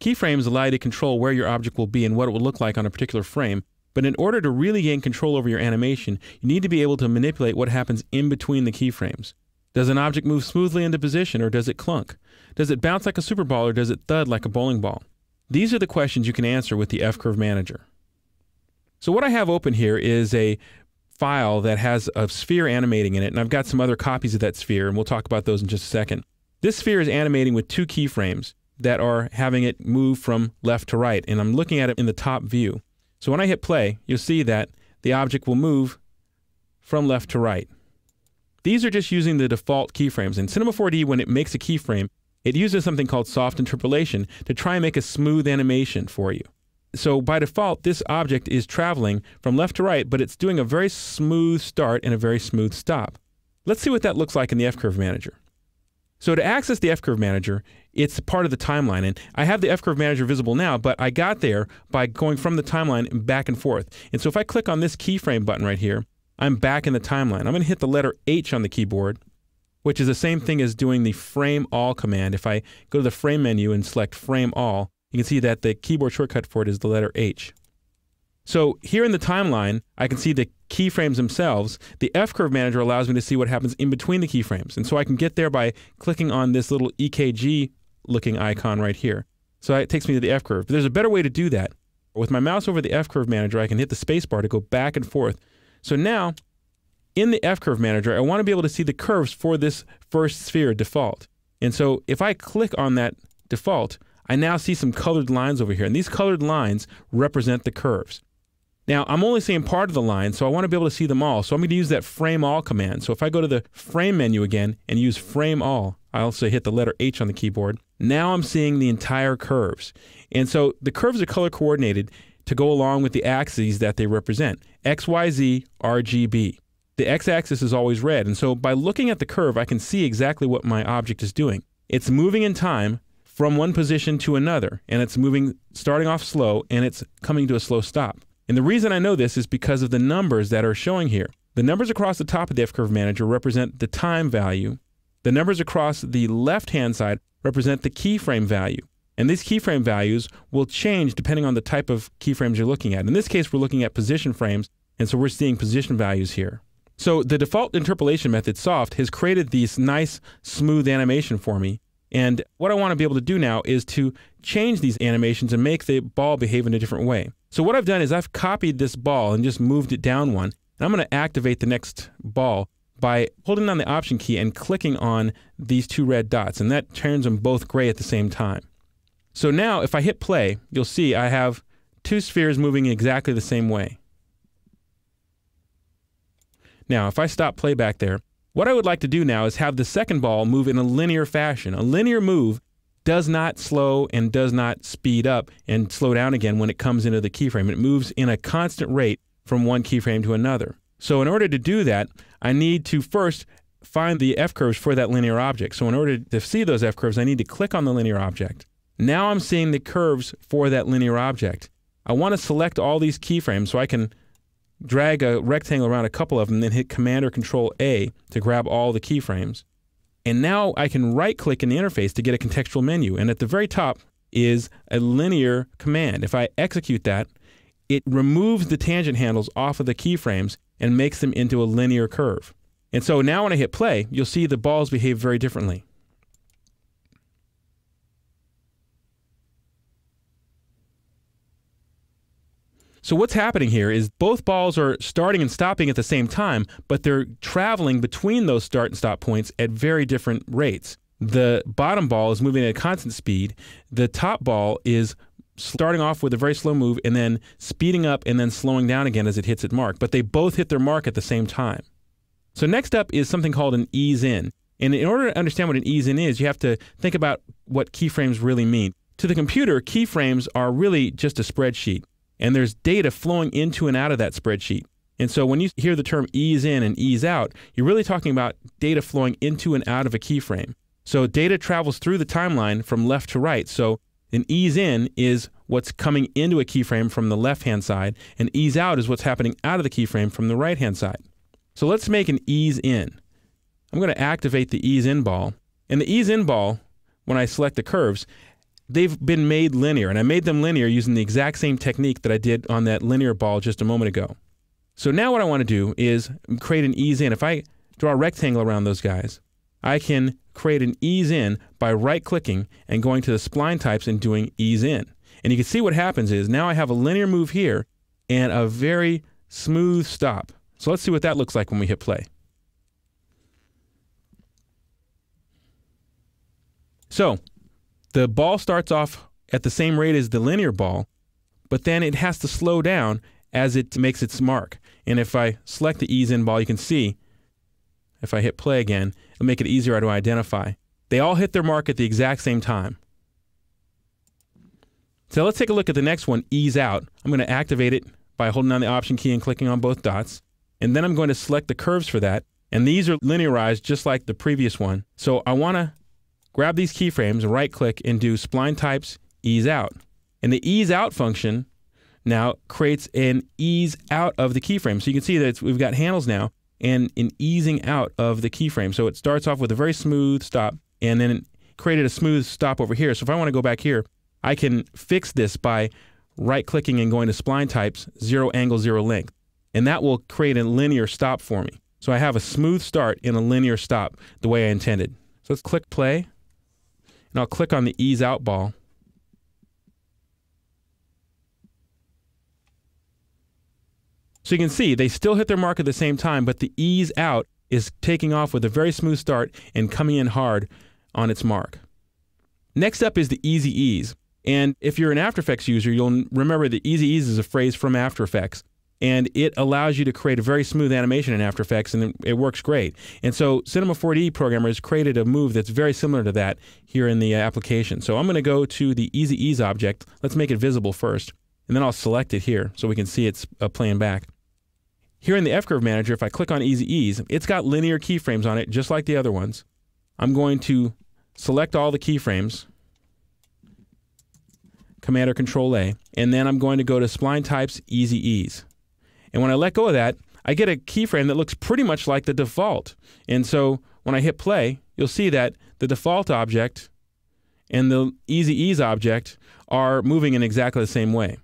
Keyframes allow you to control where your object will be and what it will look like on a particular frame. But in order to really gain control over your animation, you need to be able to manipulate what happens in between the keyframes. Does an object move smoothly into position, or does it clunk? Does it bounce like a super ball, or does it thud like a bowling ball? These are the questions you can answer with the F-Curve Manager. So what I have open here is a file that has a sphere animating in it, and I've got some other copies of that sphere, and we'll talk about those in just a second. This sphere is animating with two keyframes that are having it move from left to right, and I'm looking at it in the top view. So when I hit play, you'll see that the object will move from left to right. These are just using the default keyframes. In Cinema 4D, when it makes a keyframe, it uses something called soft interpolation to try and make a smooth animation for you. So by default, this object is traveling from left to right, but it's doing a very smooth start and a very smooth stop. Let's see what that looks like in the F-Curve Manager. So to access the F-Curve Manager, it's part of the timeline. And I have the F-Curve Manager visible now, but I got there by going from the timeline back and forth. And so if I click on this keyframe button right here, I'm back in the timeline. I'm going to hit the letter H on the keyboard, which is the same thing as doing the Frame All command. If I go to the Frame menu and select Frame All, you can see that the keyboard shortcut for it is the letter H. So here in the timeline, I can see the keyframes themselves. The F-Curve Manager allows me to see what happens in between the keyframes. And so I can get there by clicking on this little EKG looking icon right here. So it takes me to the F-Curve. But there's a better way to do that. With my mouse over the F-Curve Manager, I can hit the space bar to go back and forth. So now, in the F-Curve Manager, I want to be able to see the curves for this first sphere default. And so if I click on that default, I now see some colored lines over here. And these colored lines represent the curves. Now, I'm only seeing part of the line, so I want to be able to see them all. So I'm going to use that Frame All command. So if I go to the Frame menu again and use Frame All, I also hit the letter H on the keyboard. Now I'm seeing the entire curves. And so the curves are color coordinated to go along with the axes that they represent. X, Y, Z, R, G, B. The x-axis is always red. And so by looking at the curve, I can see exactly what my object is doing. It's moving in time from one position to another. And it's moving, starting off slow, and it's coming to a slow stop. And the reason I know this is because of the numbers that are showing here. The numbers across the top of the F-Curve Manager represent the time value. The numbers across the left-hand side represent the keyframe value. And these keyframe values will change depending on the type of keyframes you're looking at. In this case, we're looking at position frames, and so we're seeing position values here. So the default interpolation method, soft, has created this nice, smooth animation for me. And what I want to be able to do now is to change these animations and make the ball behave in a different way. So what I've done is I've copied this ball and just moved it down one. And I'm going to activate the next ball by holding down the Option key and clicking on these two red dots. And that turns them both gray at the same time. So now if I hit play, you'll see I have two spheres moving exactly the same way. Now if I stop playback there, what I would like to do now is have the second ball move in a linear fashion. A linear move does not slow and does not speed up and slow down again when it comes into the keyframe. It moves in a constant rate from one keyframe to another. So in order to do that, I need to first find the F-curves for that linear object. So in order to see those F-curves, I need to click on the linear object. Now I'm seeing the curves for that linear object. I want to select all these keyframes so I can drag a rectangle around a couple of them, then hit Command or Control A to grab all the keyframes. And now I can right-click in the interface to get a contextual menu. And at the very top is a linear command. If I execute that, it removes the tangent handles off of the keyframes and makes them into a linear curve. And so now when I hit play, you'll see the balls behave very differently. So what's happening here is both balls are starting and stopping at the same time, but they're traveling between those start and stop points at very different rates. The bottom ball is moving at a constant speed. The top ball is starting off with a very slow move and then speeding up and then slowing down again as it hits its mark. But they both hit their mark at the same time. So next up is something called an ease in. And in order to understand what an ease in is, you have to think about what keyframes really mean. To the computer, keyframes are really just a spreadsheet. And there's data flowing into and out of that spreadsheet. And so when you hear the term ease in and ease out, you're really talking about data flowing into and out of a keyframe. So data travels through the timeline from left to right. So an ease in is what's coming into a keyframe from the left-hand side, and ease out is what's happening out of the keyframe from the right-hand side. So let's make an ease in. I'm going to activate the ease in ball. And the ease in ball, when I select the curves, they've been made linear, and I made them linear using the exact same technique that I did on that linear ball just a moment ago. So now what I want to do is create an ease in. If I draw a rectangle around those guys, I can create an ease in by right-clicking and going to the spline types and doing ease in. And you can see what happens is now I have a linear move here and a very smooth stop. So let's see what that looks like when we hit play. So the ball starts off at the same rate as the linear ball, but then it has to slow down as it makes its mark. And if I select the ease in ball, you can see if I hit play again, it'll make it easier to identify. They all hit their mark at the exact same time. So let's take a look at the next one, ease out. I'm going to activate it by holding down the Option key and clicking on both dots. And then I'm going to select the curves for that. And these are linearized just like the previous one. So I want to grab these keyframes, right-click, and do spline types, ease out. And the ease out function now creates an ease out of the keyframe. So you can see that we've got handles now and an easing out of the keyframe. So it starts off with a very smooth stop and then it created a smooth stop over here. So if I want to go back here, I can fix this by right-clicking and going to spline types, 0 angle, 0 length. And that will create a linear stop for me. So I have a smooth start and a linear stop the way I intended. So let's click play, and I'll click on the ease out ball. So you can see they still hit their mark at the same time, but the ease out is taking off with a very smooth start and coming in hard on its mark. Next up is the easy ease. And if you're an After Effects user, you'll remember that easy ease is a phrase from After Effects. And it allows you to create a very smooth animation in After Effects, and it works great. And so Cinema 4D programmers created a move that's very similar to that here in the application. So I'm going to go to the Easy Ease object. Let's make it visible first, and then I'll select it here so we can see it's playing back. Here in the F-Curve Manager, if I click on Easy Ease, it's got linear keyframes on it, just like the other ones. I'm going to select all the keyframes, Command or Control A, and then I'm going to go to Spline Types, Easy Ease. And when I let go of that, I get a keyframe that looks pretty much like the default. And so when I hit play, you'll see that the default object and the Easy Ease object are moving in exactly the same way.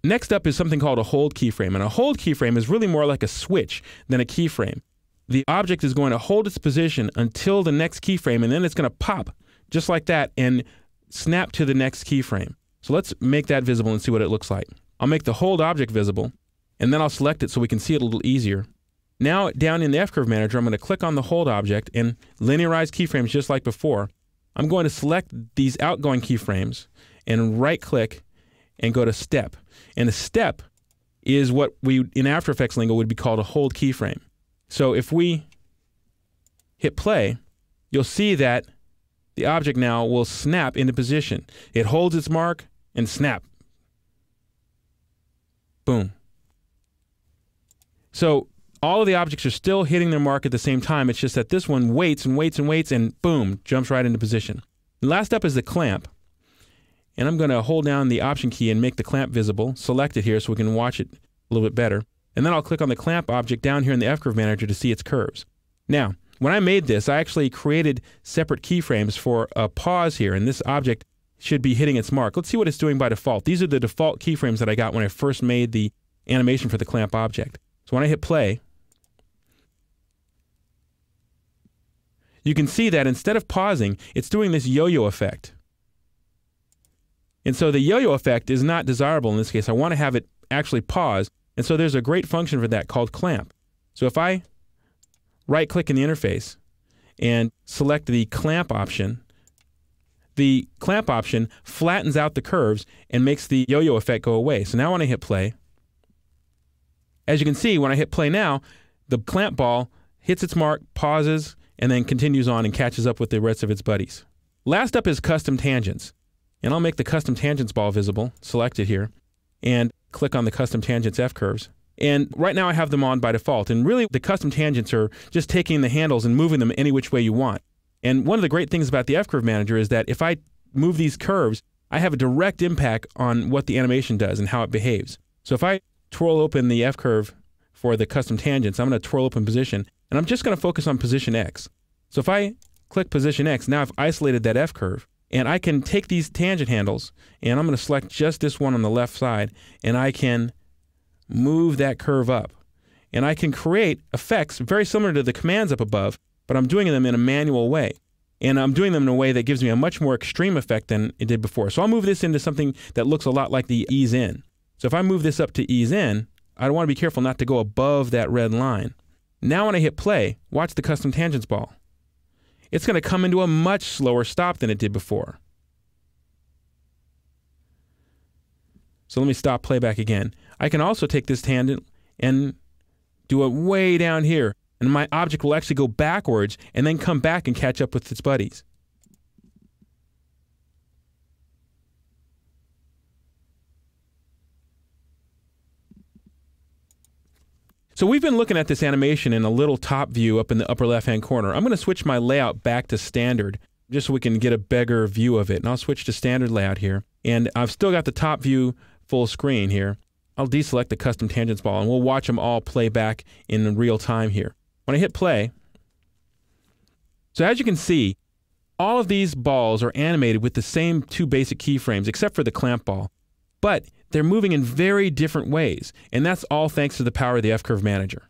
Next up is something called a hold keyframe. And a hold keyframe is really more like a switch than a keyframe. The object is going to hold its position until the next keyframe, and then it's going to pop just like that and snap to the next keyframe. So let's make that visible and see what it looks like. I'll make the hold object visible, and then I'll select it so we can see it a little easier. Now down in the F-Curve Manager, I'm going to click on the hold object and linearize keyframes just like before. I'm going to select these outgoing keyframes and right-click and go to Step. And a step is what we, in After Effects lingo, would be called a hold keyframe. So if we hit play, you'll see that the object now will snap into position. It holds its mark and snap. Boom. So all of the objects are still hitting their mark at the same time. It's just that this one waits and waits and waits and boom, jumps right into position. And last up is the clamp. And I'm going to hold down the Option key and make the clamp visible. Select it here so we can watch it a little bit better. And then I'll click on the clamp object down here in the F-Curve Manager to see its curves. Now, when I made this, I actually created separate keyframes for a pause here, and this object should be hitting its mark. Let's see what it's doing by default. These are the default keyframes that I got when I first made the animation for the clamp object. So when I hit play, you can see that instead of pausing, it's doing this yo-yo effect. And so the yo-yo effect is not desirable in this case. I want to have it actually pause. And so there's a great function for that called clamp. So if I right-click in the interface and select the clamp option flattens out the curves and makes the yo-yo effect go away. So now when I hit play, as you can see, when I hit play now, the clamp ball hits its mark, pauses, and then continues on and catches up with the rest of its buddies. Last up is custom tangents. And I'll make the custom tangents ball visible, select it here, and click on the custom tangents F-curves. And right now I have them on by default. And really the custom tangents are just taking the handles and moving them any which way you want. And one of the great things about the F-Curve Manager is that if I move these curves, I have a direct impact on what the animation does and how it behaves. So if I twirl open the F-Curve for the custom tangents, I'm going to twirl open position, and I'm just going to focus on position X. So if I click position X. Now I've isolated that F curve. And I can take these tangent handles, and I'm going to select just this one on the left side, and I can move that curve up. And I can create effects very similar to the commands up above, but I'm doing them in a manual way. And I'm doing them in a way that gives me a much more extreme effect than it did before. So I'll move this into something that looks a lot like the ease in. So if I move this up to ease in, I want to be careful not to go above that red line. Now when I hit play, watch the custom tangents ball. It's going to come into a much slower stop than it did before. So let me stop playback again. I can also take this tangent and do it way down here, and my object will actually go backwards and then come back and catch up with its buddies. So we've been looking at this animation in a little top view up in the upper left-hand corner. I'm going to switch my layout back to standard just so we can get a bigger view of it. And I'll switch to standard layout here. And I've still got the top view full screen here. I'll deselect the custom tangents ball, and we'll watch them all play back in real time here. When I hit play, so as you can see, all of these balls are animated with the same two basic keyframes, except for the clamp ball. But they're moving in very different ways, and that's all thanks to the power of the F-Curve Manager.